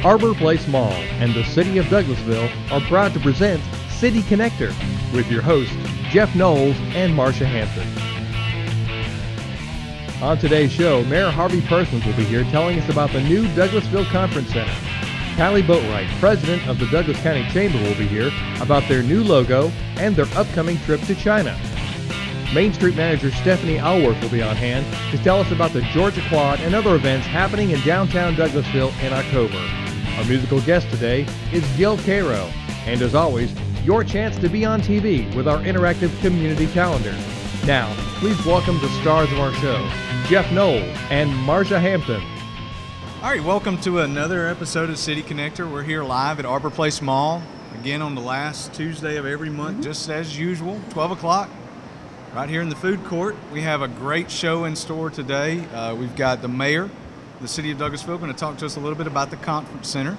Arbor Place Mall and the City of Douglasville are proud to present City Connector with your hosts, Jeff Knowles and Marcia Hampton. On today's show, Mayor Harvey Persons will be here telling us about the new Douglasville Conference Center. Callie Boatwright, president of the Douglas County Chamber, will be here about their new logo and their upcoming trip to China. Main Street manager Stephanie Alworth will be on hand to tell us about the Georgia Quad and other events happening in downtown Douglasville in October. Our musical guest today is Gil Cairo, and as always, your chance to be on TV with our interactive community calendar. Now, please welcome the stars of our show, Jeff Knowles and Marcia Hampton. All right, welcome to another episode of City Connector. We're here live at Arbor Place Mall, again on the last Tuesday of every month, just as usual, 12 o'clock, right here in the food court. We have a great show in store today. We've got the mayor of the City of Douglasville going to talk to us a little bit about the conference center.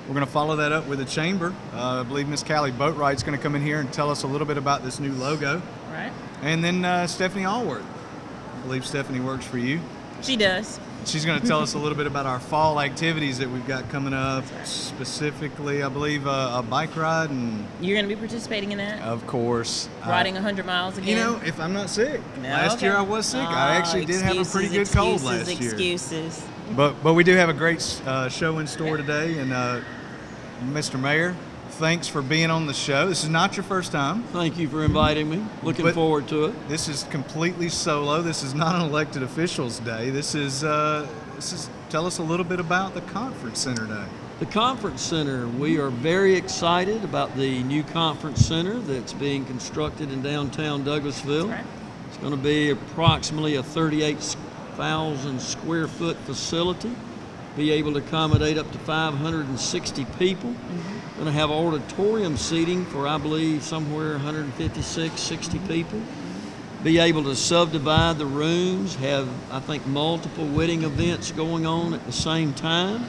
We're going to follow that up with the chamber. I believe Miss Callie Boatwright's going to come in here and tell us a little bit about this new logo. Right. And then Stephanie Alworth. I believe Stephanie works for you. She does. She's going to tell us a little bit about our fall activities that we've got coming up, right. Specifically, I believe, a bike ride. And you're going to be participating in that? Of course. Riding 100 miles again? You know, if I'm not sick. No, last year I was sick. I actually did have a pretty good cold last year. Excuses. But we do have a great show in store today. And Mr. Mayor, thanks for being on the show. This is not your first time. Thank you for inviting me. Looking forward to it. This is completely solo. This is not an elected officials day. This is tell us a little bit about the conference center day. The conference center, we are very excited about the new conference center that's being constructed in downtown Douglasville. Right. It's going to be approximately a 38,000 square foot facility, be able to accommodate up to 560 people. Going to have auditorium seating for, I believe, somewhere 156, 60 people. Be able to subdivide the rooms, have, I think, multiple wedding events going on at the same time.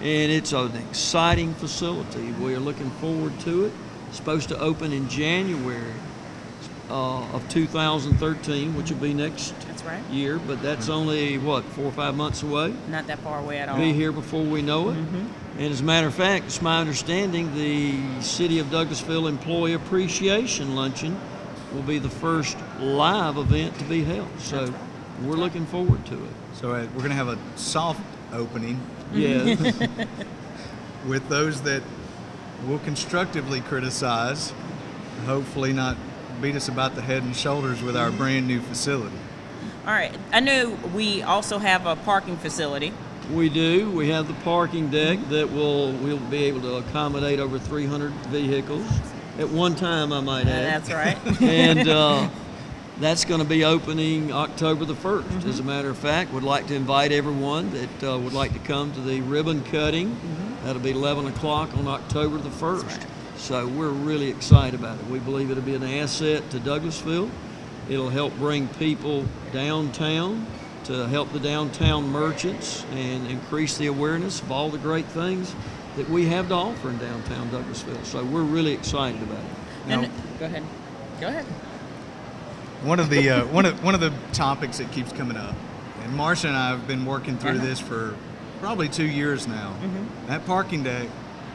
And it's an exciting facility. We are looking forward to it. It's supposed to open in January of 2013, which will be next year, but that's only, 4 or 5 months away? Not that far away at all. Be here before we know it. And as a matter of fact, it's my understanding the City of Douglasville Employee Appreciation Luncheon will be the first live event to be held. So we're looking forward to it. So we're going to have a soft opening. Yes. With those that will constructively criticize, hopefully not beat us about the head and shoulders with our brand new facility. All right. I know we also have a parking facility. We do. We have the parking deck that we'll be able to accommodate over 300 vehicles at one time, I might add. That's right. And that's going to be opening October the 1st. As a matter of fact, would like to invite everyone that would like to come to the ribbon cutting. That'll be 11 o'clock on October the 1st. Right. So we're really excited about it. We believe it'll be an asset to Douglasville. It'll help bring people downtown to help the downtown merchants and increase the awareness of all the great things that we have to offer in downtown Douglasville. So we're really excited about it. Now, go ahead. Go ahead. One of the topics that keeps coming up, and Marcia and I have been working through this for probably 2 years now. That parking deck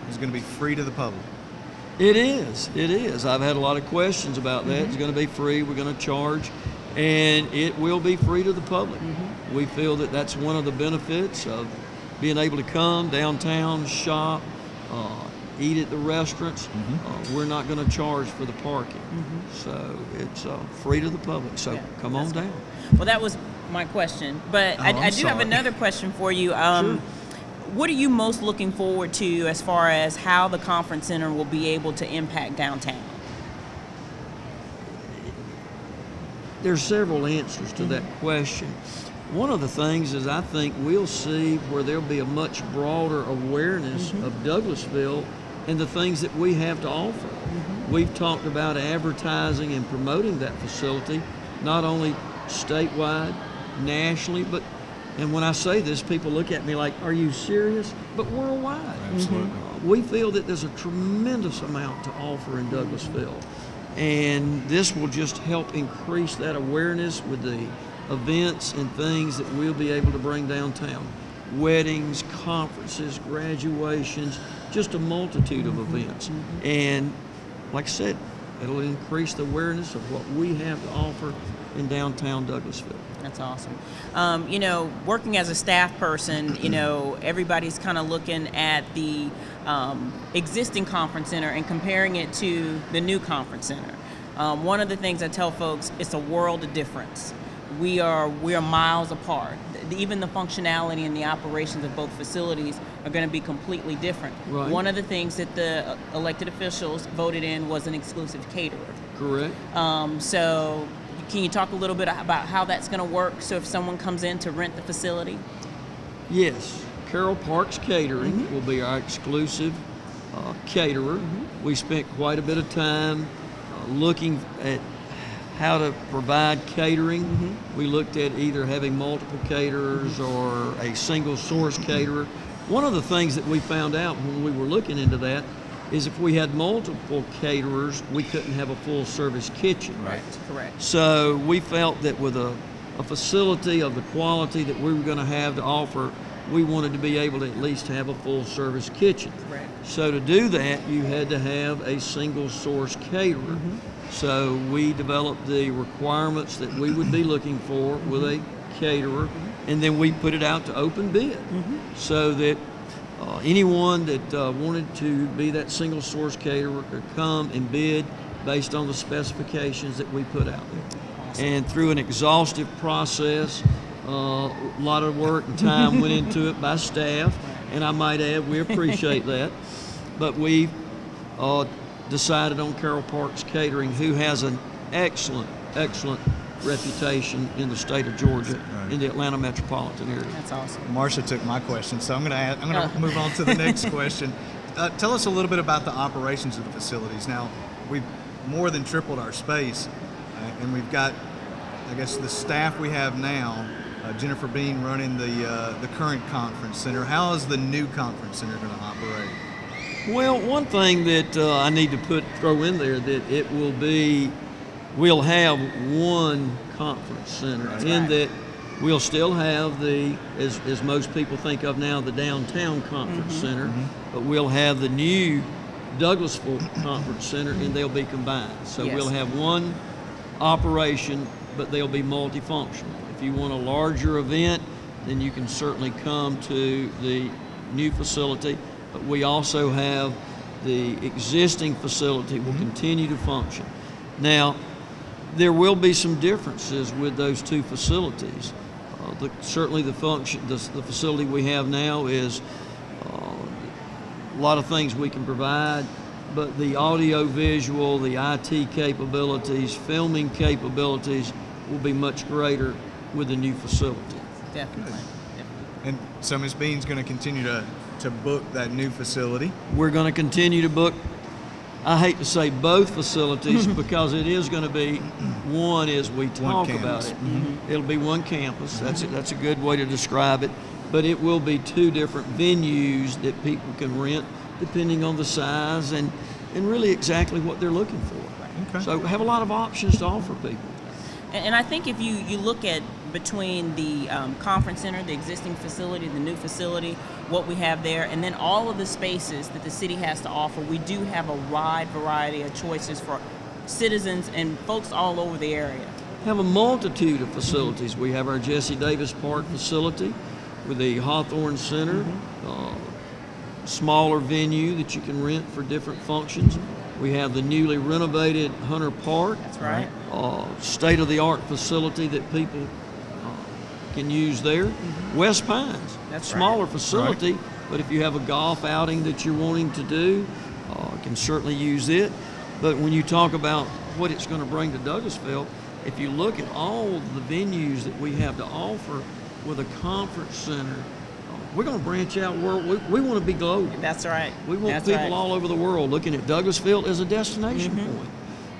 is going to be free to the public. It is. It is. I've had a lot of questions about that. It's going to be free. We're going to charge, and it will be free to the public. We feel that that's one of the benefits of being able to come downtown, shop, eat at the restaurants. We're not going to charge for the parking. So it's free to the public. So come on down. Well, that was my question. But I do have another question for you. Sure. What are you most looking forward to as far as how the conference center will be able to impact downtown? There's several answers to that question. One of the things is I think we'll see where there'll be a much broader awareness of Douglasville and the things that we have to offer. We've talked about advertising and promoting that facility, not only statewide, nationally, but, and when I say this, people look at me like, are you serious? But worldwide. Absolutely. We feel that there's a tremendous amount to offer in Douglasville. And this will just help increase that awareness with the events and things that we'll be able to bring downtown. weddings, conferences, graduations, just a multitude of events. And like I said, it'll increase the awareness of what we have to offer in downtown Douglasville. That's awesome. Working as a staff person, everybody's kind of looking at the existing conference center and comparing it to the new conference center. One of the things I tell folks, it's a world of difference. We are miles apart. Even the functionality and the operations of both facilities are going to be completely different. Right. One of the things that the elected officials voted in was an exclusive caterer. Correct. So can you talk a little bit about how that's going to work? So if someone comes in to rent the facility? Yes. Carroll Parks Catering will be our exclusive caterer. We spent quite a bit of time looking at how to provide catering. We looked at either having multiple caterers or a single source caterer. One of the things that we found out when we were looking into that is if we had multiple caterers, we couldn't have a full service kitchen. Right. Correct. So we felt that with a facility of the quality that we were going to have to offer, we wanted to be able to at least have a full service kitchen. Correct. So to do that, you had to have a single source caterer. So we developed the requirements that we would be looking for with a caterer, and then we put it out to open bid so that anyone that wanted to be that single source caterer could come and bid based on the specifications that we put out there. Awesome. And through an exhaustive process, a lot of work and time went into it by staff, and I might add, we appreciate that. But we decided on Carroll Parks Catering, who has an excellent reputation in the state of Georgia, in the Atlanta metropolitan area. That's awesome. Marcia took my question, so I'm going to move on to the next question. Tell us a little bit about the operations of the facilities. Now, we've more than tripled our space, and we've got, I guess, the staff we have now. Jennifer Bean running the current conference center. How is the new conference center going to operate? Well, one thing that I need to throw in there, that we'll have one conference center, that we'll still have as most people think of now, the downtown conference center, but we'll have the new Douglasville Conference Center, and they'll be combined. So we'll have one operation, but they'll be multifunctional. If you want a larger event, then you can certainly come to the new facility. But we also have the existing facility will continue to function. Now, there will be some differences with those two facilities. Certainly the facility we have now is a lot of things we can provide, but the audio visual, the IT capabilities, filming capabilities will be much greater with the new facility. Definitely. And so Ms. Bean's going to continue to book that new facility. We're going to continue to book, I hate to say both facilities, because it is going to be one as we talk about it. It'll be one campus. That's a good way to describe it. But it will be two different venues that people can rent depending on the size and really exactly what they're looking for. Okay. So have a lot of options to offer people. And I think if you look at between the conference center, the existing facility, the new facility, what we have there, and then all of the spaces that the city has to offer, we do have a wide variety of choices for citizens and folks all over the area. Have a multitude of facilities. We have our Jesse Davis Park facility with the Hawthorne Center, smaller venue that you can rent for different functions. We have the newly renovated Hunter Park. That's right. State-of-the-art facility that people can use there. West Pines, That's smaller right. facility, but if you have a golf outing that you're wanting to do, can certainly use it. But when you talk about what it's going to bring to Douglasville, if you look at all the venues that we have to offer with a conference center, we're going to branch out. We want to be global. That's right. We want people all over the world looking at Douglasville as a destination point.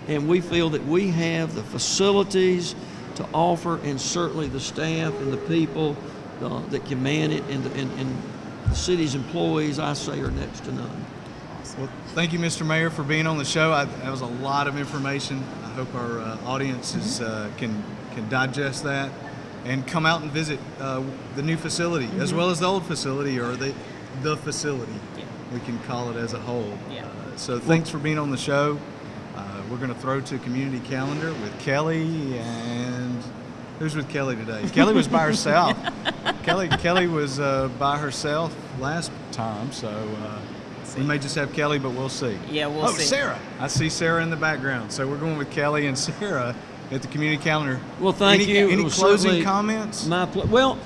And we feel that we have the facilities to offer, and certainly the staff and the people that can man it, and the city's employees, I say, are next to none. Well, thank you, Mr. Mayor, for being on the show. That was a lot of information. I hope our audiences can digest that. and come out and visit the new facility as well as the old facility, or the facility. Yeah. We can call it as a whole. Yeah. So thanks for being on the show. We're going to throw to community calendar with Kelly, and who's with Kelly today? Kelly was by herself. Kelly was by herself last time, so we may just have Kelly, but we'll see. Yeah, we'll see. Sarah. I see Sarah in the background. So we're going with Kelly and Sarah at the community calendar. Well, thank you. Any It was closing certainly comments? Well,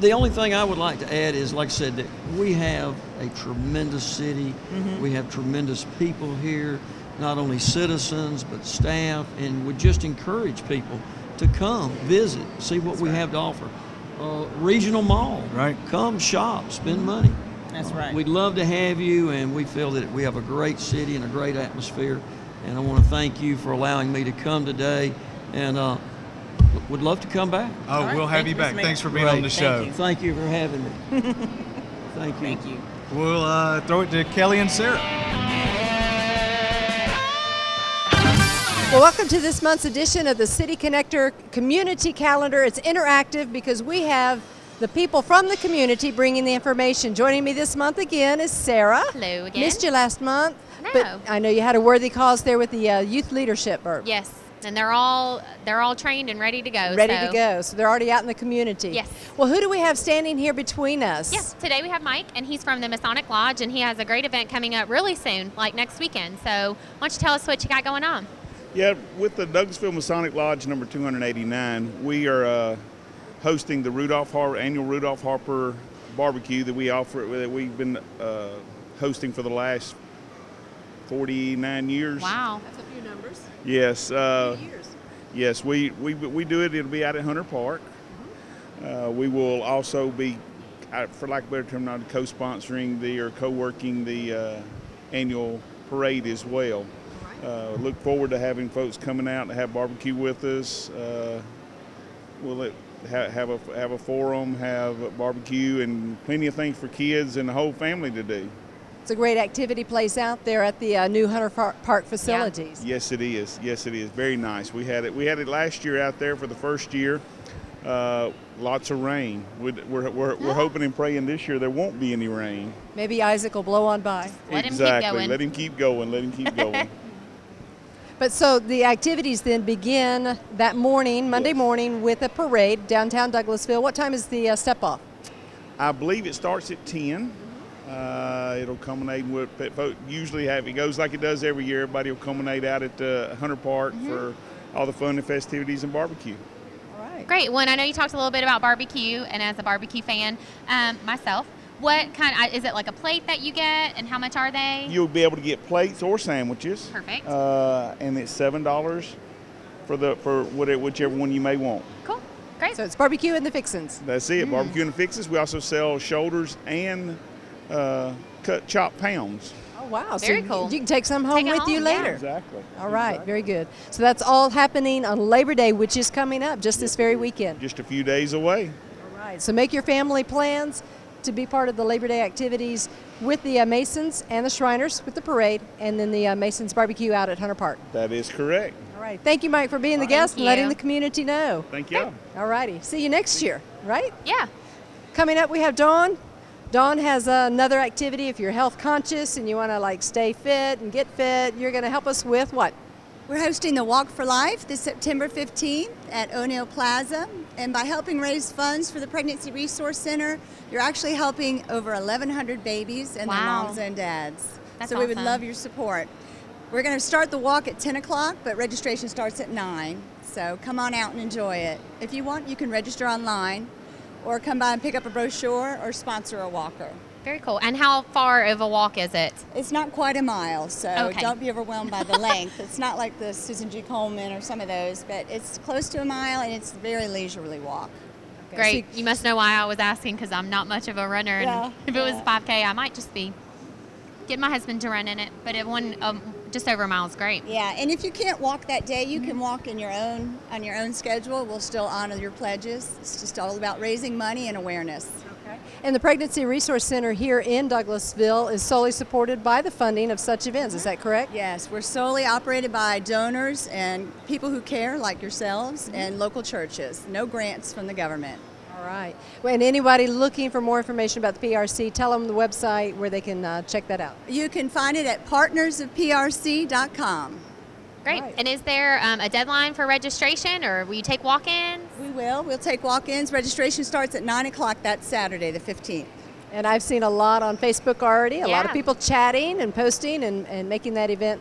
the only thing I would like to add is, like I said, that we have a tremendous city. We have tremendous people here, not only citizens, but staff, and we just encourage people to come, visit, see what we have to offer. Regional Mall. Right. Come shop, spend money. That's right. We'd love to have you, and we feel that we have a great city and a great atmosphere. And I want to thank you for allowing me to come today, and would love to come back. Oh, right. we'll have Thank you you, back. Mr. Thanks for being Great. on the Thank show. you. Thank you for having me. Thank you. Thank you. We'll throw it to Kelly and Sarah. Well, welcome to this month's edition of the City Connector Community Calendar. It's interactive because we have the people from the community bringing the information. Joining me this month again is Sarah. Hello again. Missed you last month, No. but I know you had a worthy cause there with the youth leadership. Yes, and they're all trained and ready to go. Ready so. to go, so they're already out in the community. Yes. Well, who do we have standing here between us? Yes, today we have Mike, and he's from the Masonic Lodge, and he has a great event coming up really soon, like next weekend. So why don't you tell us what you got going on? Yeah, with the Douglasville Masonic Lodge number 289, we are hosting the annual Rudolph Harper barbecue that we've been hosting for the last 49 years. Wow. That's a few numbers. Yes. Years. Yes, we do it. It'll be out at Hunter Park. We will also be, for lack of a better term, co-sponsoring or co-working the annual parade as well. Look forward to having folks coming out and have barbecue with us. We'll have a forum, have a barbecue, and plenty of things for kids and the whole family to do. It's a great activity place out there at the new Hunter Park facilities. Yes, it is. Yes, it is. Very nice. We had it last year out there for the first year. Lots of rain. We're hoping and praying this year there won't be any rain. Maybe Isaac will blow on by. Let him keep Exactly. going. Let him keep going. Let him keep going. But so the activities then begin that morning, Monday Yes. morning, with a parade downtown Douglasville. What time is the step off? I believe it starts at 10. It'll culminate with usually it goes like it does every year. Everybody will culminate out at Hunter Park for all the fun and festivities and barbecue. All right. Great. Well, and I know you talked a little bit about barbecue, and as a barbecue fan myself, what is it, like a plate that you get, and how much are they? You'll be able to get plates or sandwiches. Perfect. And it's $7 for whichever one you may want. Cool. Great. So it's barbecue and the fixins. That's it. Barbecue and fixes. We also sell shoulders and chopped pounds. Oh, wow. Very so cool. You can take some home Take it with you home, yeah. later. Exactly. All right. Very good. So that's all happening on Labor Day, which is coming up just this very weekend. Just a few days away. All right. So make your family plans to be part of the Labor Day activities with the Masons and the Shriners with the parade, and then the Masons barbecue out at Hunter Park. That is correct. All right. Thank you, Mike, for being the Thank guest and letting you. the community know. Thank you. All righty. See you next year, right? Yeah. Coming up, we have Dawn. Dawn has another activity. If you're health conscious and you want to stay fit and get fit, you're going to help us with what? We're hosting the Walk for Life this September 15th at O'Neill Plaza. And by helping raise funds for the Pregnancy Resource Center, you're actually helping over 1,100 babies and their Wow. moms and dads. That's so we would awesome. love your support. We're going to start the walk at 10 o'clock, but registration starts at 9. So come on out and enjoy it. If you want, you can register online or come by and pick up a brochure or sponsor a walker. Very cool. And how far of a walk is it? It's not quite a mile, so Okay. don't be overwhelmed by the length. It's not like the Susan G. Coleman or some of those, but it's close to a mile and it's a very leisurely walk. Great. You must know why I was asking, because I'm not much of a runner. And Yeah, if it was yeah. 5K, I might just be getting my husband to run in it. But it just over a mile is great. Yeah, and if you can't walk that day, you can walk on your own schedule. We'll still honor your pledges. It's just all about raising money and awareness. Okay. And the Pregnancy Resource Center here in Douglasville is solely supported by the funding of such events. Is that correct? Yes, we're solely operated by donors and people who care, like yourselves, and local churches. No grants from the government. All right. Well, and anybody looking for more information about the PRC, tell them the website where they can check that out. You can find it at partnersofprc.com. Great. Right. And is there a deadline for registration, or will you take walk-ins? We will. We'll take walk-ins. Registration starts at 9 o'clock that Saturday, the 15th. And I've seen a lot on Facebook already, a lot of Yeah. people chatting and posting and making that event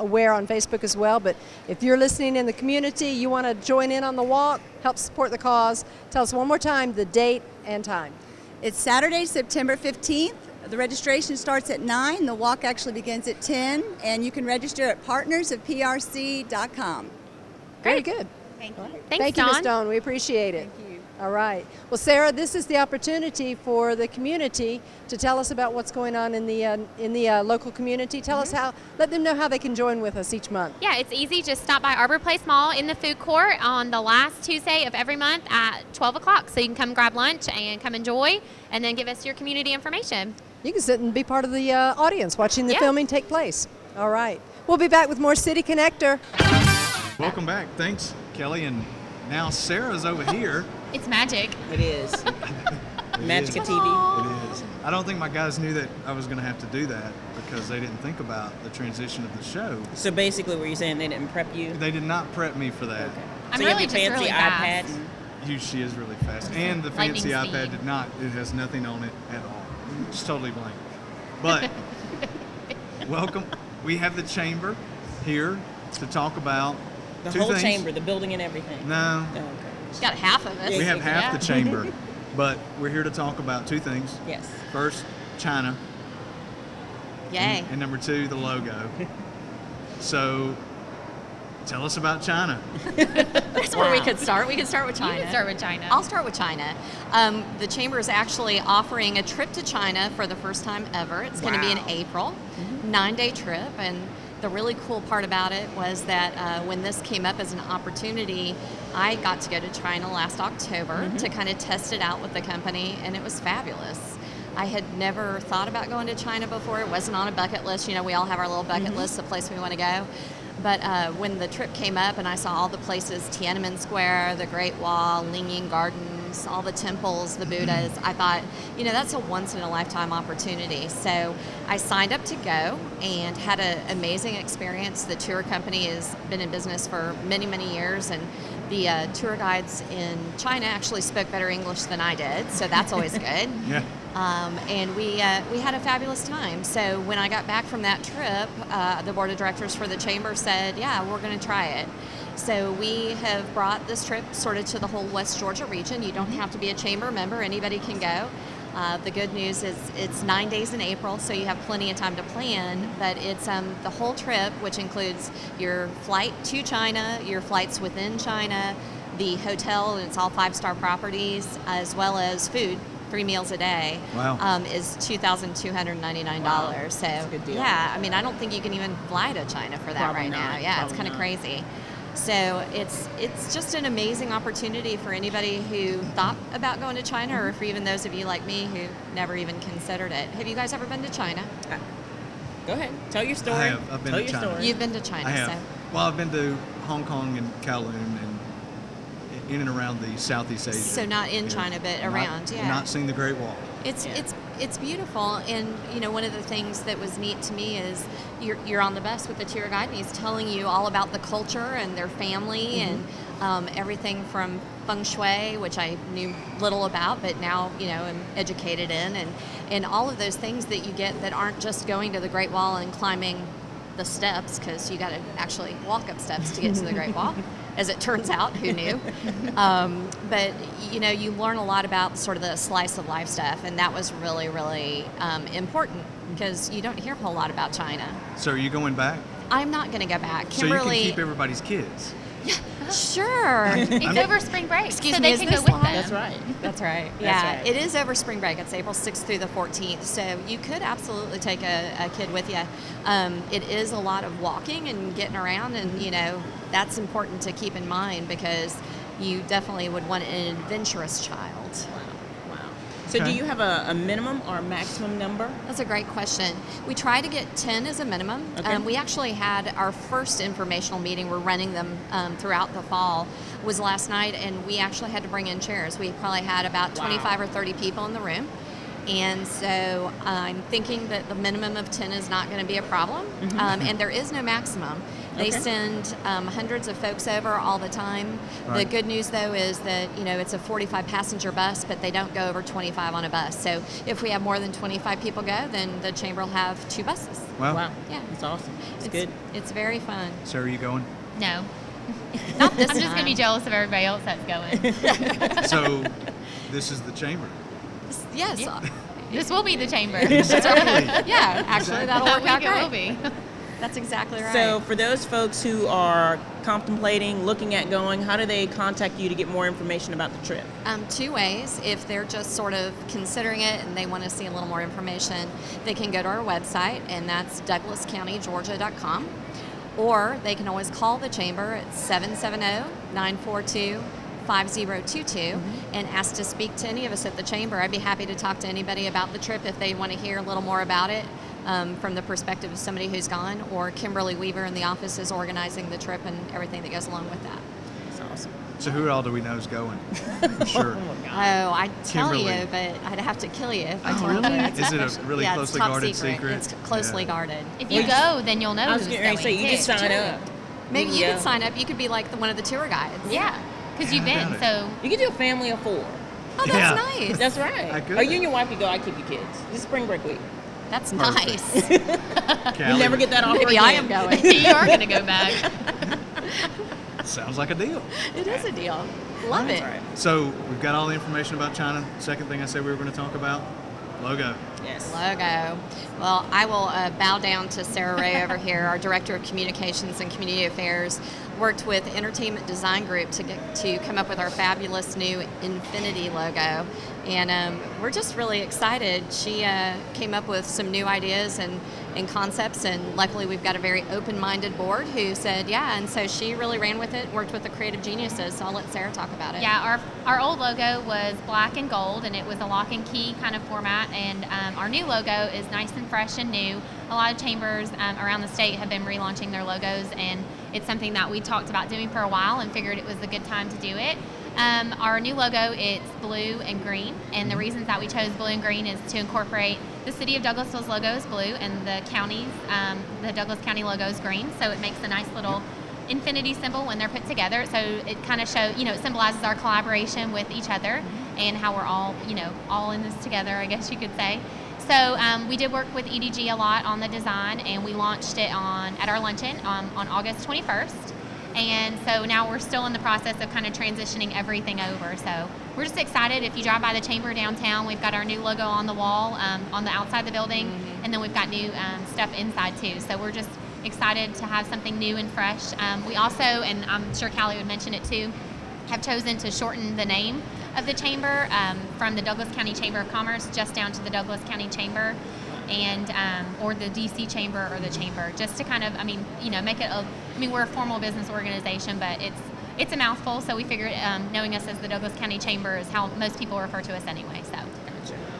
aware on Facebook as well. But if you're listening in the community, you want to join in on the walk, help support the cause, tell us one more time the date and time. It's Saturday, September 15th. The registration starts at 9. The walk actually begins at 10, and you can register at partnersofprc.com. Very good. Thank you. Thank you, Ms. Stone. We appreciate it. Thank you. All right. Well, Sarah, this is the opportunity for the community to tell us about what's going on in the local community. Tell us let them know how they can join with us each month. Yeah, it's easy. Just stop by Arbor Place Mall in the food court on the last Tuesday of every month at 12 o'clock. So you can come grab lunch and come enjoy, and then give us your community information. You can sit and be part of the audience watching the Yeah. filming take place. All right. We'll be back with more City Connector. Welcome back. Thanks, Kelly. And now Sarah's over here. It's magic. It is. Magic of TV. It is. I don't think my guys knew that I was going to have to do that because they didn't think about the transition of the show. So basically, were you saying they didn't prep you? They did not prep me for that. I'm So you have really your just fancy really iPad. fast. She is really fast. And the Lightning fancy iPad speed. did not. It has nothing on it at all. It's totally blank. But welcome. We have the chamber here to talk about The two whole things. chamber, the building and everything. No, Oh, okay. Got half of us. we have half Yeah. the chamber, but we're here to talk about two things. Yes. First, China, Yay. and number two, the logo. So, tell us about China. That's where we could start. We could start with You China. can start with China. I'll start with China. The Chamber is actually offering a trip to China for the first time ever. It's going to be in Wow. April, 9-day trip. And the really cool part about it was that when this came up as an opportunity, I got to go to China last October to kind of test it out with the company, and it was fabulous. I had never thought about going to China before. It wasn't on a bucket list. You know, we all have our little bucket lists of places we want to go. But when the trip came up and I saw all the places, Tiananmen Square, the Great Wall, Lingying Gardens, all the temples, the Buddhas, I thought, you know, that's a once-in-a-lifetime opportunity. So I signed up to go and had an amazing experience. The tour company has been in business for many, many years, and the tour guides in China actually spoke better English than I did, so that's always good. Yeah. And we had a fabulous time. So when I got back from that trip, the board of directors for the chamber said, yeah, we're going to try it. So we have brought this trip sort of to the whole West Georgia region. You don't have to be a chamber member. Anybody can go. The good news is it's 9 days in April, so you have plenty of time to plan, but it's the whole trip, which includes your flight to China, your flights within China, the hotel, and it's all 5-star properties, as well as food. 3 meals a day. Wow. Is $2,299. Wow. So That's a good deal. yeah, I mean, I don't think you can even fly to China for that Probably right now. not. Yeah, it's Probably kind of not. crazy. So it's just an amazing opportunity for anybody who thought about going to China, or for even those of you like me who never even considered it. Have you guys ever been to China? Go ahead. Tell your story. I have. I've been Tell to your China. story. You've been to China, I have. so Well, I've been to Hong Kong and Kowloon and in and around the Southeast Asia. So not in China, but around, yeah. Not seen the Great Wall. It's beautiful, and you know, one of the things that was neat to me is you're on the bus with the tour guide, and he's telling you all about the culture and their family and everything from feng shui, which I knew little about, but now you know I'm educated in, and all of those things that you get that aren't just going to the Great Wall and climbing the steps, because you got to actually walk up steps to get to the Great Wall. As it turns out, who knew? But you know, you learn a lot about sort of the slice of life stuff, and that was really, really important because you don't hear a whole lot about China. So are you going back? I'm not going to go back. So you can Kimberly, keep everybody's kids. sure. It's over spring break, Excuse so me, they is can go this with live? them. That's right. That's right. That's Yeah, right. it is over spring break. It's April 6th through the 14th, so you could absolutely take a kid with you. It is a lot of walking and getting around, and you know that's important to keep in mind because you definitely would want an adventurous child. Wow. So Okay. do you have a minimum or a maximum number? That's a great question. We try to get 10 as a minimum. Okay. We actually had our first informational meeting. We're running them throughout the fall. Was last night, and we actually had to bring in chairs. We probably had about 25 or 30 people in the room. And so I'm thinking that the minimum of 10 is not going to be a problem. And there is no maximum. They Okay. send hundreds of folks over all the time. The Right. good news, though, is that, it's a 45 passenger bus, but they don't go over 25 on a bus. So if we have more than 25 people go, then the chamber will have 2 buses. Well, Wow. Yeah. That's awesome. It's good. It's very fun. Sarah, you going? No. Not this I'm just going to be time. jealous of everybody else that's going. So this is the chamber. Yes. This will be the chamber. Exactly. Yeah, actually, that'll That work out week it will great. be. That's exactly right. So for those folks who are contemplating, looking at going, how do they contact you to get more information about the trip? 2 ways. If they're just sort of considering it and they want to see a little more information, they can go to our website, and that's douglascountygeorgia.com. Or they can always call the chamber at 770-942-5022 and ask to speak to any of us at the chamber. I'd be happy to talk to anybody about the trip if they want to hear a little more about it from the perspective of somebody who's gone, or Kimberly Weaver in the office is organizing the trip and everything that goes along with that. That's awesome. So who all do we know is going? For sure. Oh, I'd tell Kimberly. you, but I'd have to kill you if I Oh, told really? you. Is it a really Yeah, closely it's top guarded secret. secret? It's closely Yeah. guarded. If you go, then you'll know I was who's getting ready to say, going, you just too. sign up. Maybe you Yeah. could sign up. You could be like one of the tour guides. Yeah, because you've Yeah, I been, got so You can do a family of 4. Oh, that's Yeah. nice. That's right. I could. Or you and your wife could go, I keep your kids. This is spring break week. That's Perfect. nice. You never get that offer Maybe again. I am going. you are going to go back. Sounds like a deal. It is a deal. Love it. So we've got all the information about China. Second thing I said we were going to talk about, logo. Yes. Logo. Well, I will bow down to Sarah Ray over here, our Director of Communications and Community Affairs. Worked with Entertainment Design Group to come up with our fabulous new Infinity logo. And we're just really excited. She came up with some new ideas and concepts, and luckily we've got a very open-minded board who said, yeah, and so she really ran with it, worked with the creative geniuses, so I'll let Sarah talk about it. Yeah, our old logo was black and gold, and it was a lock and key kind of format, and our new logo is nice and fresh and new. A lot of chambers around the state have been relaunching their logos, and it's something that we talked about doing for a while and figured it was a good time to do it. Our new logo, it's blue and green, and the reasons that we chose blue and green is to incorporate the city of Douglasville's logo is blue and the county's, the Douglas County logo is green, so it makes a nice little infinity symbol when they're put together. So it kind of shows, it symbolizes our collaboration with each other and how we're all, all in this together, I guess you could say. So we did work with EDG a lot on the design, and we launched it at our luncheon on August 21st. And so now we're still in the process of kind of transitioning everything over. So we're just excited. If you drive by the chamber downtown, we've got our new logo on the wall on the outside of the building, and then we've got new stuff inside too. So we're just excited to have something new and fresh. We also, and I'm sure Callie would mention it too, have chosen to shorten the name of the chamber from the Douglas County Chamber of Commerce just down to the Douglas County Chamber, and or the DC Chamber or the Chamber, just to kind of, make it we're a formal business organization, but it's a mouthful, so we figured knowing us as the Douglas County Chamber is how most people refer to us anyway. So.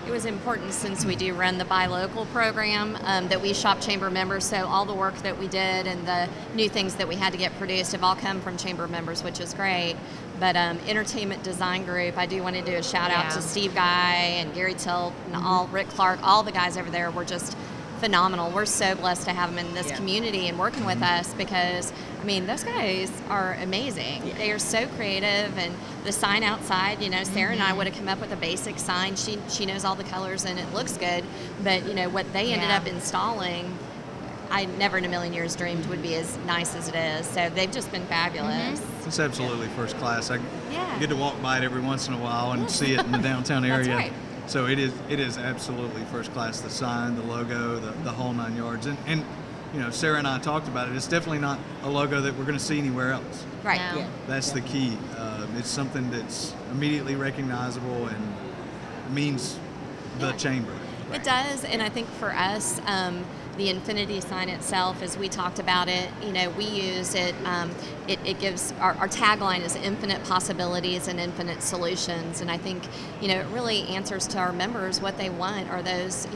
It was important, since we do run the Buy Local program, that we shop chamber members, so all the work that we did and the new things that we had to get produced have all come from chamber members, which is great. But Entertainment Design Group, I do want to do a shout out to Steve Guy and Gary Tilt and Rick Clark, all the guys over there were just phenomenal. We're so blessed to have them in this community and working with us, because those guys are amazing. They are so creative, and the sign outside, Sarah and I would have come up with a basic sign. She knows all the colors and it looks good, but what they ended up installing, I never in a million years dreamed would be as nice as it is. So they've just been fabulous. It's absolutely first class. I Yeah. get to walk by it every once in a while and see it in the downtown area. That's right. So it is absolutely first class. The sign, the logo, the whole 9 yards. And Sarah and I talked about it. It's definitely not a logo that we're going to see anywhere else. Right. No. Yeah. That's the key. It's something that's immediately recognizable and means the chamber. It does, and I think for us, The infinity sign itself, as we talked about it, we use it. It gives our tagline is infinite possibilities and infinite solutions, and I think it really answers to our members what they want are those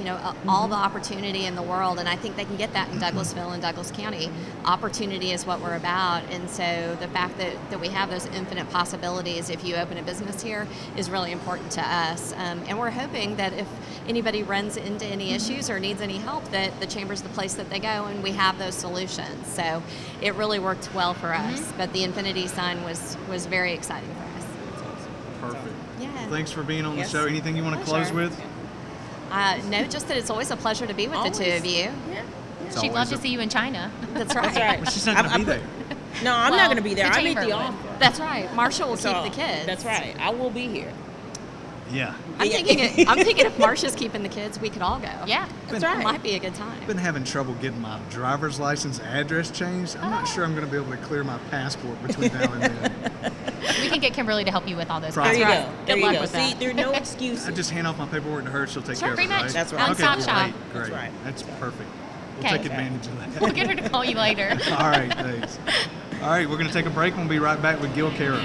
all the opportunity in the world, and I think they can get that in Douglasville and Douglas County. Opportunity is what we're about, and so the fact that we have those infinite possibilities if you open a business here is really important to us, and we're hoping that if anybody runs into any issues or needs any help, that the Chamber's the place that they go, and we have those solutions. So it really worked well for us, but the infinity sign was very exciting for us. Perfect. Yeah. Well, thanks for being on the Yes. show. Anything you want to close with? No, just that it's always a pleasure to be with the two of you. Yeah. It's She'd always love to a- see you in China. That's right. That's right. But she's not going to be there. No, I'm Well, not going to be there. the I'm at chamber the would. office. That's right. Marcia will So, keep the kids. That's right. I will be here. Yeah. I'm thinking if Marcia's keeping the kids, we could all go. Yeah. That's It right. might be a good time. I've been having trouble getting my driver's license address changed. I'm not sure I'm going to be able to clear my passport between now and then. We can get Kimberly to help you with all those. Right. There you right. go. Good There you luck go. with See, that. there are no excuses. I just hand off my paperwork to her. She'll take Sure, care of pretty it, much. right? That's right. Okay, One-stop shop. great. That's Great. right. That's perfect. We'll Okay. take advantage of that. We'll get her to call you later. All right, thanks. All right, we're going to take a break. We'll be right back with Gil Kara.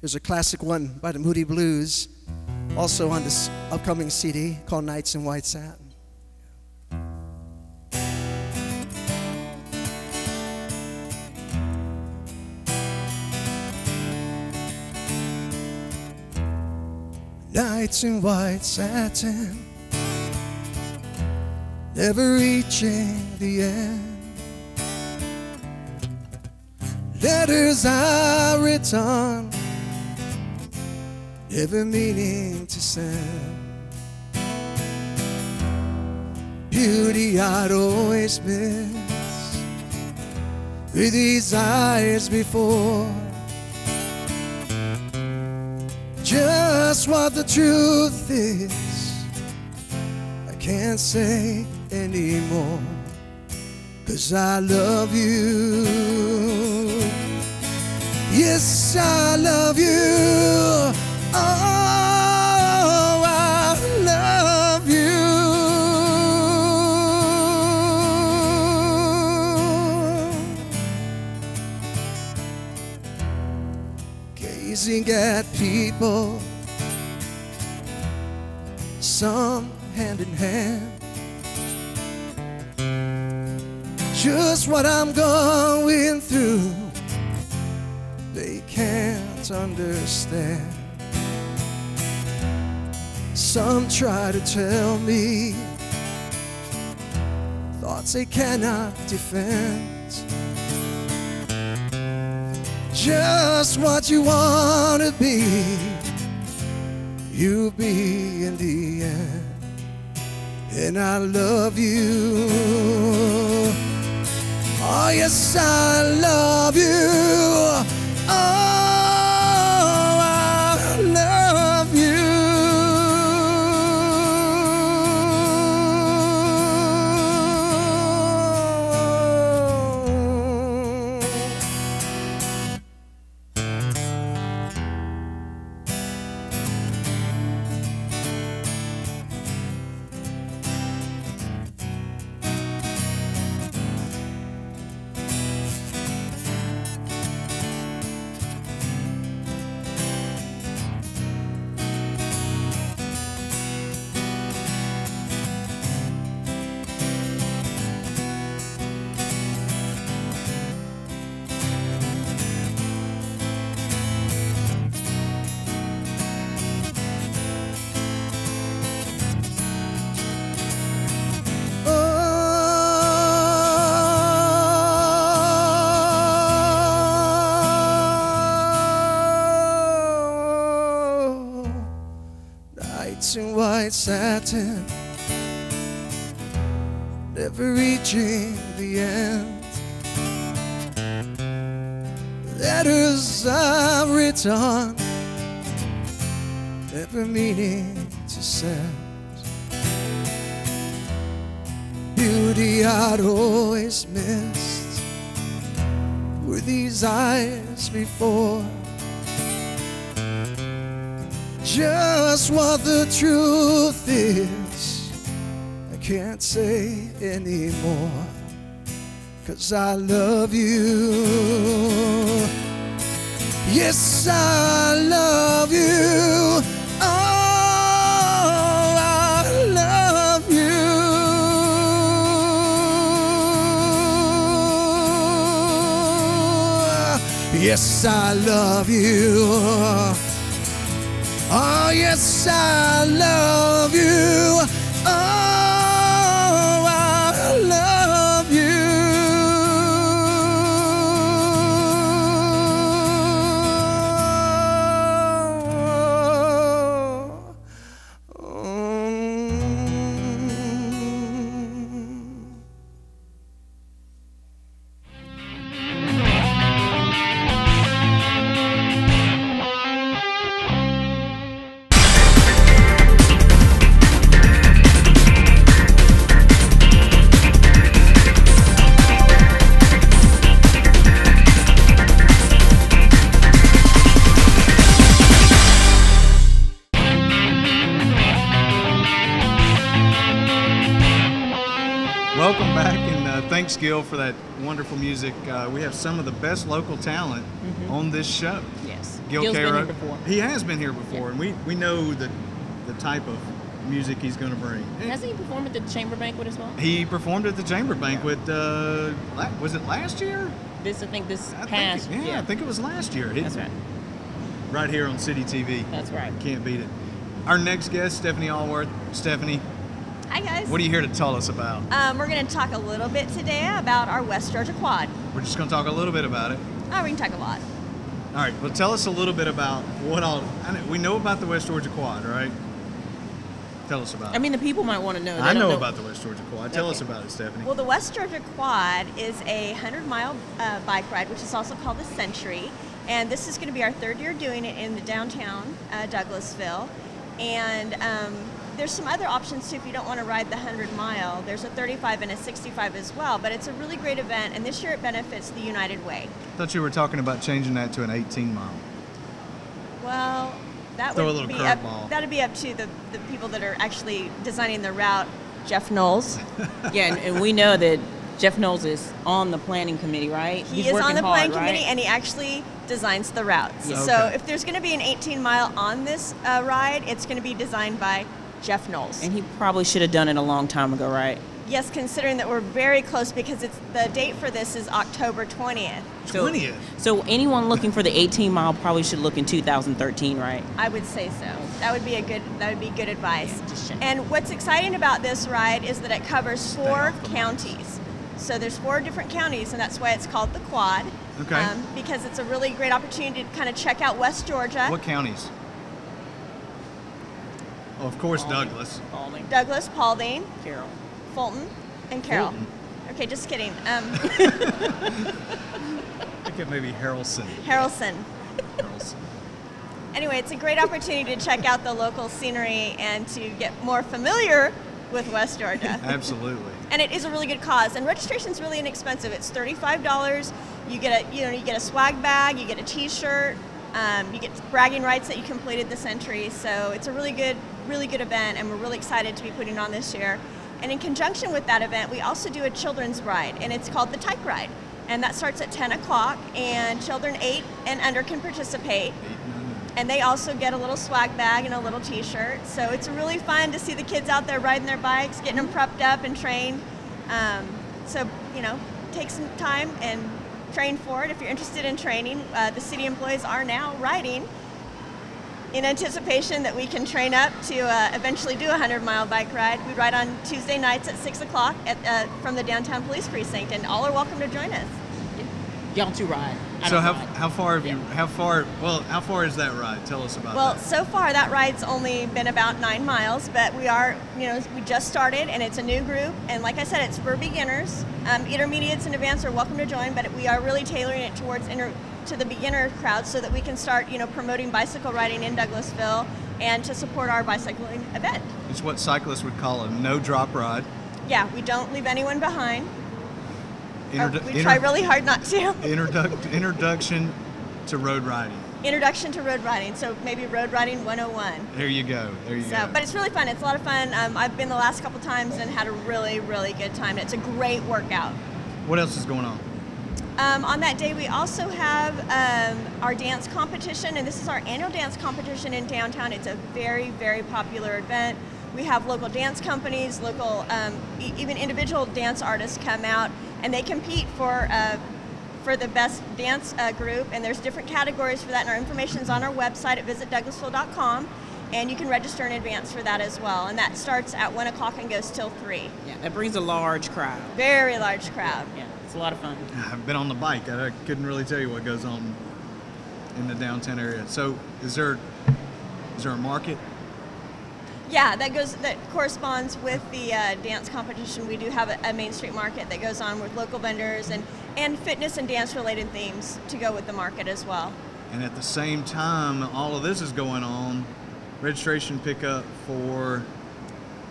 There's a classic one by the Moody Blues, also on this upcoming CD called Nights in White Satin. Nights in white satin, never reaching the end. Letters I written, never meaning to send. Beauty I'd always miss with these eyes before. Just what the truth is, I can't say anymore. 'Cause I love you. Yes, I love you. Oh, I love you. Gazing at people, some hand in hand. Just what I'm going through, they can't understand. Some try to tell me thoughts they cannot defend. Just what you want to be, you'll be in the end. And I love you. Oh, yes, I love you. Oh, I love you. Nights in white satin, never reaching the end. Letters I've written, every meaning to sense. Beauty I'd always missed with these eyes before. Just what the truth is, I can't say anymore, 'cause I love you. Yes, I love you. Oh, I love you. Yes, I love you. Oh, yes, I love you. Oh, I love you. Welcome back, and thanks, Gil, for that wonderful music. We have some of the best local talent on this show. Yes. Gil Gil's been Caro. here before. He has been here before, Yeah. and we know the type of music he's going to bring. Hasn't he performed at the Chamber Banquet as well? He performed at the Chamber Banquet, was it last year? I think past. I think it was last year. That's right. Right here on City TV. That's right. Can't beat it. Our next guest, Stephanie Allworth. Stephanie, Hi guys. what are you here to tell us about? We're going to talk a little bit today about our West Georgia Quad. We're just going to talk a little bit about it. Oh, we can talk a lot. All right, well, tell us a little bit about what all. We know about the West Georgia Quad, right? Tell us about it. I mean, the people might want to know. They I don't know about the West Georgia Quad. Tell us about it, Stephanie. Well, the West Georgia Quad is a 100-mile bike ride, which is also called the Century. And this is going to be our third year doing it in the downtown Douglasville. And there's some other options too if you don't want to ride the 100-mile. There's a 35 and a 65 as well. But it's a really great event, and this year it benefits the United Way. I thought you were talking about changing that to an 18-mile. Well, that Throw a would little be curveball. that'd be up to the people that are actually designing the route. Jeff Knowles. Yeah, and we know that Jeff Knowles is on the planning committee, right? He He's is working on the hard, planning right? committee, and he actually designs the routes. Yes. So Okay. if there's going to be an 18-mile on this ride, it's going to be designed by Jeff Knowles. And he probably should have done it a long time ago, right? Yes, considering that we're very close, because it's the date for this is October 20th. 20th. So anyone looking for the 18-mile probably should look in 2013, right? I would say so. That would be good advice. Yeah, just check. And what's exciting about this ride is that it covers 4 counties. So there's 4 different counties, and that's why it's called the Quad. Okay. Because it's a really great opportunity to kind of check out West Georgia. What counties? Oh, of course, Paulding. Douglas. Paulding. Douglas, Paulding, Carroll. Fulton, and Carroll. Fulton. Okay, just kidding. I think it may be Harrelson. Harrelson. Harrelson. Anyway, it's a great opportunity to check out the local scenery and to get more familiar with West Georgia. Absolutely. And it is a really good cause. And registration is really inexpensive. It's $35. You get a swag bag, you get a T-shirt, you get bragging rights that you completed the Century. So it's a really good event, and we're really excited to be putting it on this year. And in conjunction with that event, we also do a children's ride, and it's called the Tyke Ride. And that starts at 10 o'clock, and children 8 and under can participate. And they also get a little swag bag and a little T-shirt. So it's really fun to see the kids out there riding their bikes, getting them prepped up and trained. So, take some time and train for it. If you're interested in training, the city employees are now riding in anticipation that we can train up to eventually do a 100-mile bike ride. We ride on Tuesday nights at 6 o'clock from the downtown police precinct, and all are welcome to join us. Y'all two ride. So how far is that ride? Tell us about Well, that. so far that ride's only been about 9 miles, but we just started, and it's a new group, and like I said, it's for beginners. Intermediates and advanced are welcome to join, but we are really tailoring it towards to the beginner crowd so that we can start, promoting bicycle riding in Douglasville and to support our bicycling event. It's what cyclists would call a no-drop ride. Yeah, we don't leave anyone behind. Introdu- We try really hard not to. Introduction to road riding. Introduction to road riding, so maybe Road Riding 101. There you go. There you go. But it's really fun. It's a lot of fun. I've been the last couple times and had a really, really good time. It's a great workout. What else is going on? On that day, we also have our dance competition, and this is our annual dance competition in downtown. It's a very, very popular event. We have local dance companies, local, even individual dance artists come out, and they compete for the best dance group, and there's different categories for that, and our information is on our website at visitdouglasville.com, and you can register in advance for that as well, and that starts at 1 o'clock and goes till 3. Yeah, that brings a large crowd. Very large crowd. Yeah, it's a lot of fun. I've been on the bike. I couldn't really tell you what goes on in the downtown area. So is there a market? Yeah, that corresponds with the dance competition. We do have a Main Street market that goes on with local vendors and fitness and dance related themes to go with the market as well. And at the same time, all of this is going on, registration pickup for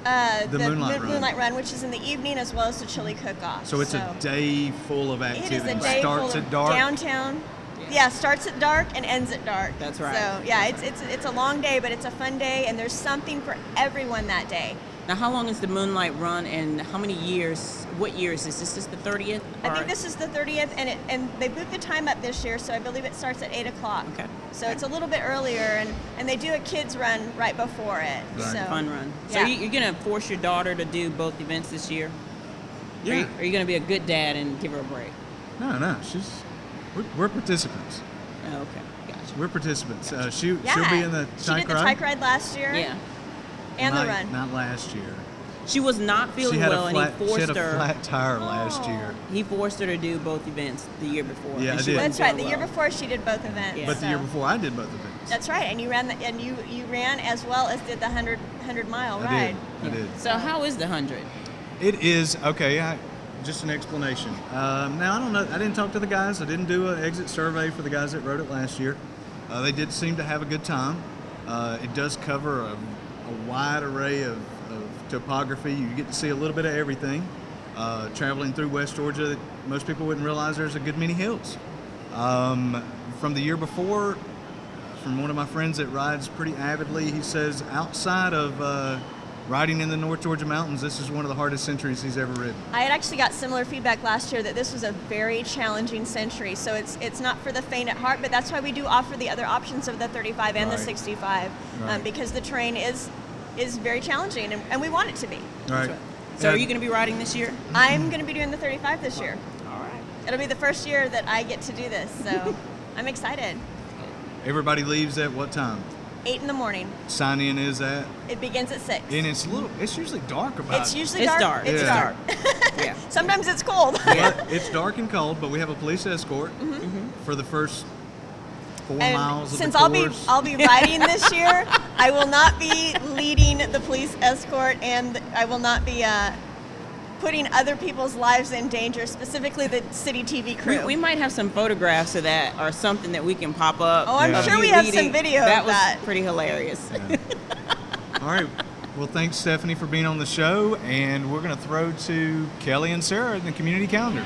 the Moonlight Run, which is in the evening, as well as the chili cook-off. So it's a day full of activity. It is a day Starts full at of dark. downtown. Yeah, starts at dark and ends at dark. That's right. So yeah, it's a long day, but it's a fun day, and there's something for everyone that day. Now, how long is the Moonlight Run, and how many years? What year is this? Is this the 30th? I think this is the 30th, and they moved the time up this year, so I believe it starts at 8 o'clock. Okay. So it's a little bit earlier, and they do a kids run right before it. Right. So Fun run. So yeah. you're going to force your daughter to do both events this year? Yeah. Are you going to be a good dad and give her a break? No, we're participants. Oh, okay, gotcha. We're participants. She'll Yeah. be in the She tank did the ride. bike ride last year. Yeah. And the run. Not last year. She was not feeling well, and he she forced had a her. flat tire last year. He forced her to do both events the year before. Yeah, and I she did. wasn't That's right. feeling The year well. before she did both events. Yeah. But the year so- before I did both events. That's right, and you ran you ran as well as did the 100-mile I ride. did. So how is the 100? It is okay. Just an explanation. Now I don't know. I didn't talk to the guys. I didn't do an exit survey for the guys that rode it last year. They did seem to have a good time. It does cover a wide array of topography. You get to see a little bit of everything. Traveling through West Georgia, most people wouldn't realize there's a good many hills. From the year before, from one of my friends that rides pretty avidly, he says outside of riding in the North Georgia mountains, this is one of the hardest centuries he's ever ridden. I had actually got similar feedback last year that this was a very challenging century. So it's not for the faint at heart, but that's why we do offer the other options of the 35 and the Right. 65, Right. because the terrain is very challenging, and we want it to be. All right. So are you going to be riding this year? I'm going to be doing the 35 this year. All right. It'll be the first year that I get to do this, so I'm excited. Everybody leaves at what time? 8 in the morning. Sign in is at, It begins at 6. and it's usually dark about. It's usually It's dark. dark. It's Yeah. dark. Yeah. Sometimes it's cold. But it's dark and cold, but we have a police escort for the first 4 And miles of since the course. I'll be riding this year, I will not be leading the police escort, and I will not be putting other people's lives in danger, specifically the city TV crew. We might have some photographs of that or something that we can pop up. Oh, I'm of sure you we have leading. some video That of was that. pretty hilarious. All right. Well, thanks, Stephanie, for being on the show, and we're going to throw to Kelly and Sarah in the community calendar.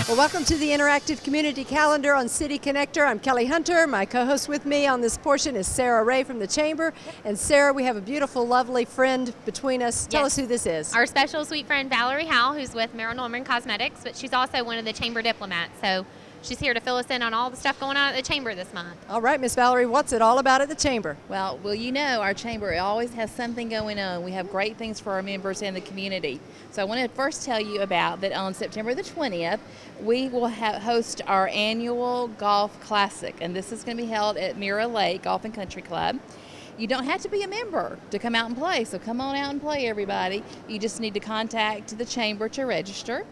Well, welcome to the interactive community calendar on City Connector. I'm Kelly Hunter. My co-host with me on this portion is Sarah Ray from the Chamber. And Sarah, we have a beautiful, lovely friend between us. Tell us who this is. Our special sweet friend Valerie Howell, who's with Merrill Norman Cosmetics, but she's also one of the Chamber diplomats. So she's here to fill us in on all the stuff going on at the Chamber this month. All right, Miss Valerie, what's it all about at the Chamber? Well, you know, our Chamber always has something going on. We have great things for our members and the community. So I want to first tell you about that on September the 20th, we will host our annual Golf Classic, and this is going to be held at Mira Lake Golf and Country Club. You don't have to be a member to come out and play, so come on out and play, everybody. You just need to contact the Chamber to register.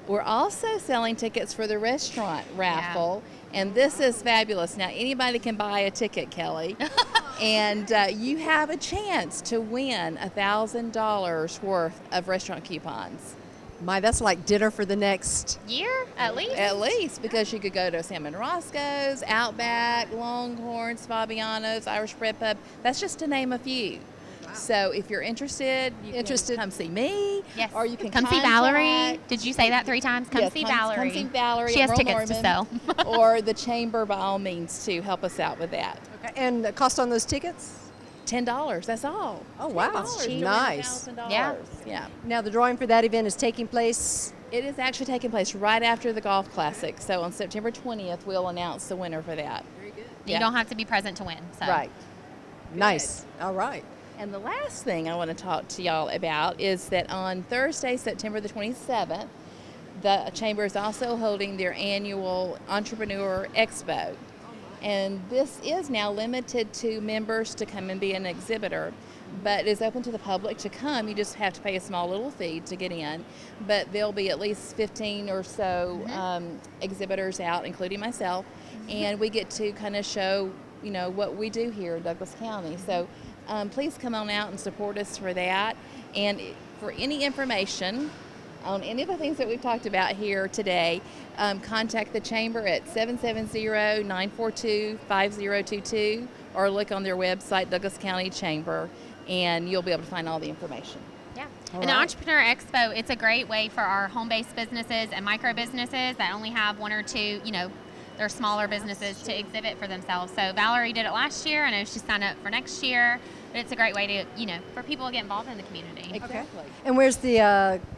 We're also selling tickets for the restaurant raffle, and this is fabulous. Now, anybody can buy a ticket, Kelly, and you have a chance to win $1,000 worth of restaurant coupons. My, that's like dinner for the next Year? At least? At least, because you could go to Salmon Roscoe's, Outback, Longhorns, Fabiano's, Irish Bread Pub. That's just to name a few. So if you're interested, you can come see me. Yes. Or you can come see Valerie. Did you say that 3 times? Come see Valerie. Come see Valerie. She has at tickets to sell. Or the chamber, by all means, to help us out with that. Okay. And the cost on those tickets? $10. That's all. Oh wow, $10 nice. Yeah. Yeah. Now the drawing for that event is taking place. It is actually taking place right after the Golf Classic. So on September 20th, we'll announce the winner for that. Very good. You don't have to be present to win. So. Right. Nice. All right. And the last thing I want to talk to y'all about is that on Thursday, September the 27th, the Chamber is also holding their annual Entrepreneur Expo. And this is now limited to members to come and be an exhibitor, but it is open to the public to come. You just have to pay a small little fee to get in. But there'll be at least 15 or so exhibitors out, including myself, and we get to kind of show, you know, what we do here in Douglas County. So please come on out and support us for that. And for any information on any of the things that we've talked about here today, contact the Chamber at 770-942-5022 or look on their website, Douglas County Chamber, and you'll be able to find all the information. Yeah. And the Entrepreneur Expo, it's a great way for our home-based businesses and micro businesses that only have 1 or 2, you know, they're smaller businesses to exhibit for themselves. So Valerie did it last year. I know she signed up for next year. But it's a great way to, you know, for people to get involved in the community. Exactly. And where's the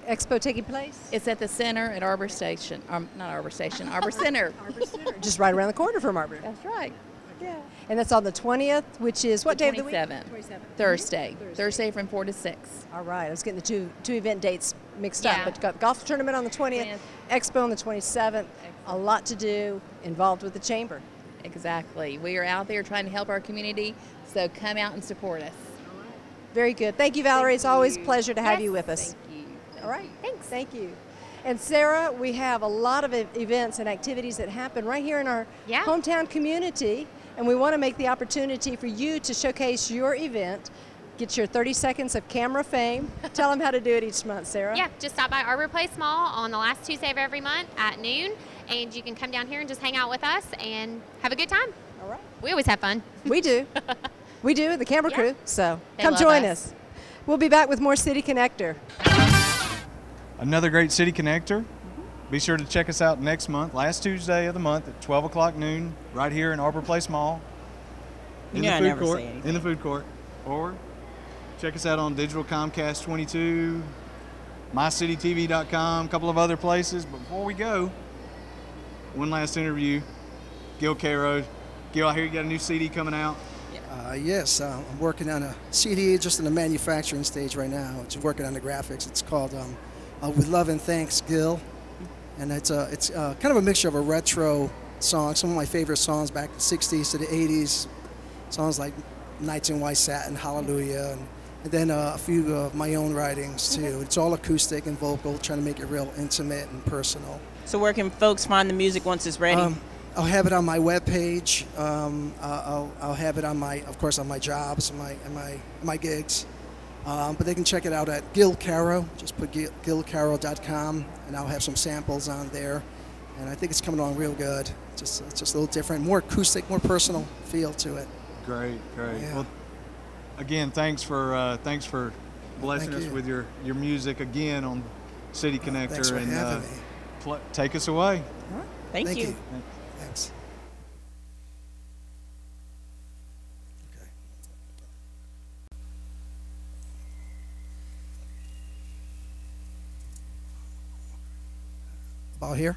expo taking place? It's at the center at Arbor Station. Not Arbor Station, Arbor Center. Arbor Center. Just right around the corner from Arbor. That's right. Yeah. And that's on the 20th, which is what day of the week? 27th. Thursday. Thursday from 4 to 6. All right. I was getting the two event dates mixed up, Yeah. but got the golf tournament on the 20th, expo on the 27th. A lot to do involved with the Chamber. Exactly. We are out there trying to help our community, so come out and support us. Very good. Thank you, Valerie. It's always a pleasure to have Yes. you with us. Thank you. All right. Thanks. Thank you. And Sarah, we have a lot of events and activities that happen right here in our hometown community, and we want to make the opportunity for you to showcase your event, get your 30 seconds of camera fame. Tell them how to do it each month, Sarah. Yeah, just stop by Arbor Place Mall on the last Tuesday of every month at noon, and you can come down here and just hang out with us and have a good time. All right. We always have fun. We do. We do, the camera crew. So They come love join us. us. We'll be back with more City Connector. Another great City Connector. Be sure to check us out next month, last Tuesday of the month at 12 o'clock noon, right here in Arbor Place Mall. In Yeah, I the food never court. say anything. In the food court. Or check us out on Digital Comcast 22, mycitytv.com, a couple of other places. But before we go, one last interview. Gil Caro. Gil, I hear you got a new CD coming out. Yes, I'm working on a CD just in the manufacturing stage right now. It's working on the graphics. It's called With Love and Thanks, Gil. And it's kind of a mixture of a retro song, some of my favorite songs back in the 60s to the 80s. Songs like Nights in White Satin, Hallelujah, and then a few of my own writings too. It's all acoustic and vocal, trying to make it real intimate and personal. So where can folks find the music once it's ready? I'll have it on my webpage. I'll have it on of course, on my jobs, my gigs. But they can check it out at Gil Caro. Just put gilcaro.com, and I'll have some samples on there. And I think it's coming along real good. It's just a little different, more acoustic, more personal feel to it. Great. Yeah. Well, again, thanks for blessing Thank us you. with your music again on City Connector. Thanks for and having me. Take us away. Thank you. Thanks. Okay. About here?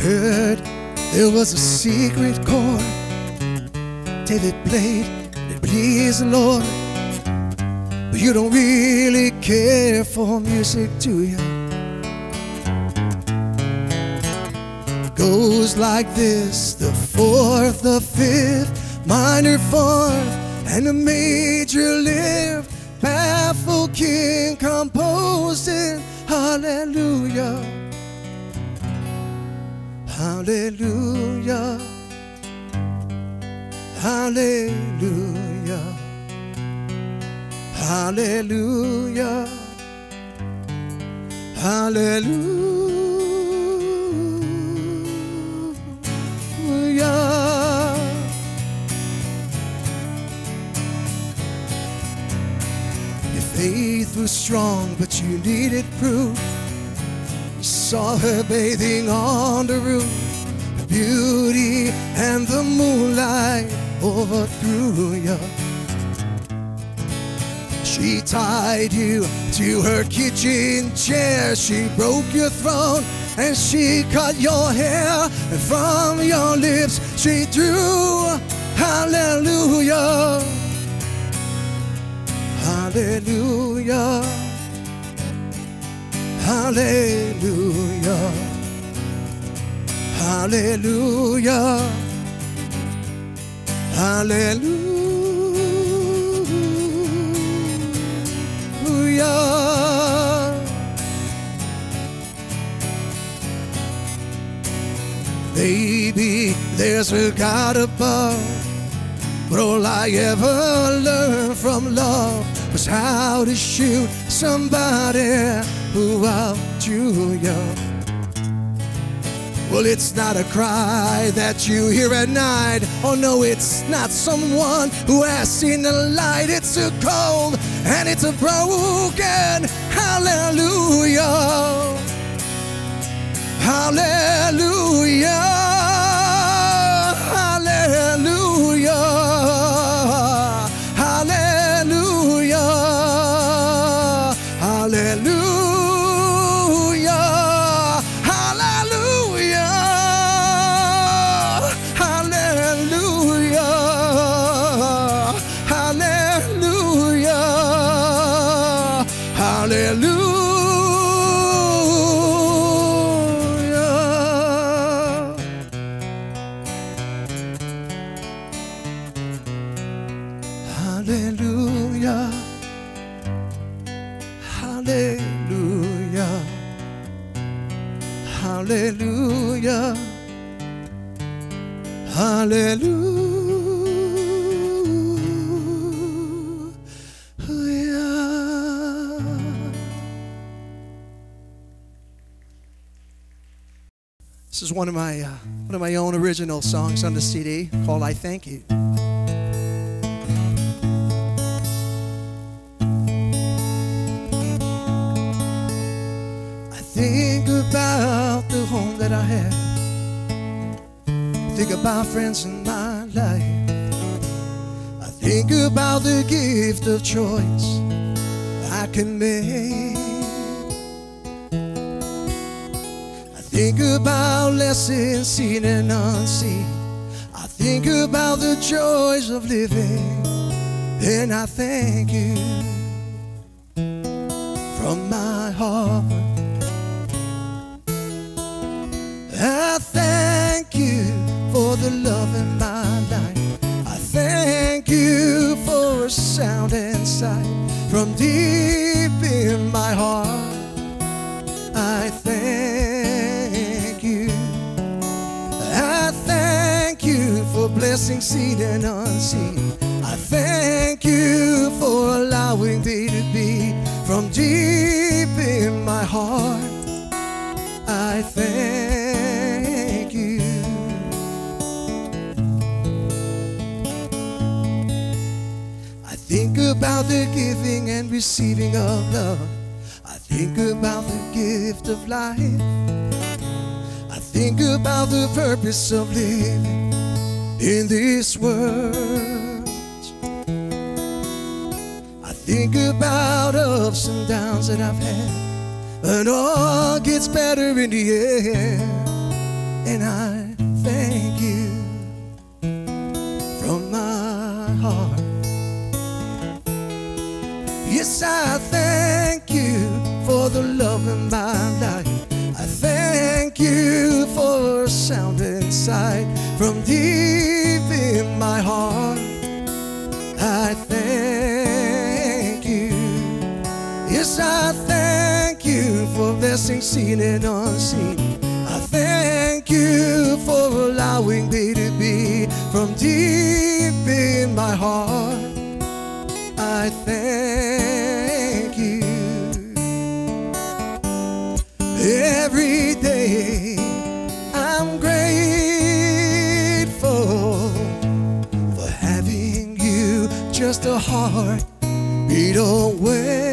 Heard there was a secret chord David played that pleased the Lord. But you don't really care for music, do you? It goes like this: the fourth, the fifth, minor fourth, and the major lift. Baffled king composed it Hallelujah, hallelujah, hallelujah, hallelujah. Your faith was strong, but you needed proof. You saw her bathing on the roof. The beauty and the moonlight overthrew you. She tied you to her kitchen chair. She broke your throne and she cut your hair. And from your lips she drew hallelujah, hallelujah, hallelujah, hallelujah, hallelujah. Baby, there's a God above, but all I ever learned from love was how to shoot somebody who outdrew you. Well, it's not a cry that you hear at night. Oh no, it's not someone who has seen the light. It's a cold and it's a broken hallelujah, hallelujah, hallelujah, hallelujah, hallelujah. Hallelujah, hallelujah, hallelujah, hallelujah. This is one of my own original songs on the CD called "I Thank You." Think about the home that I have. Think about friends in my life. I think about the gift of choice I can make. I think about lessons seen and unseen. I think about the joys of living, and I thank you from my heart. I thank you for the love in my life. I thank you for a sound and sight from deep in my heart. I thank you. I thank you for blessings seen and unseen. I thank you for allowing me to be from deep in my heart. I thank you. I think about the giving and receiving of love. I think about the gift of life. I think about the purpose of living in this world. I think about ups and downs that I've had, and all gets better in the end. And I thank you from my heart. Yes, I thank you for the love in my life. I thank you for a sound inside from deep in my heart. I thank you. Yes, I thank you for blessings seen and unseen. I thank you allowing me to be from deep in my heart. I thank you. Every day I'm grateful for having you just a heartbeat away.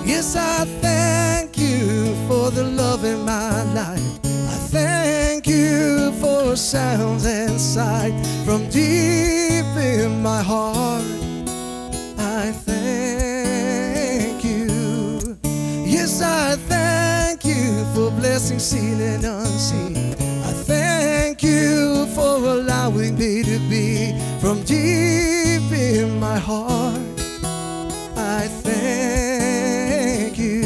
Yes, I thank you for the love in my life. I thank you for sounds and sight from deep in my heart. I thank you. Yes, I thank you for blessings seen and unseen. I thank you for allowing me to be from deep in my heart. I thank you.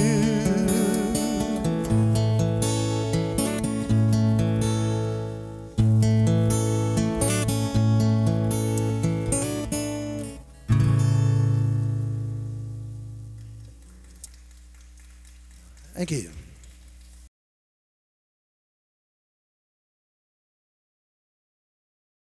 Thank you.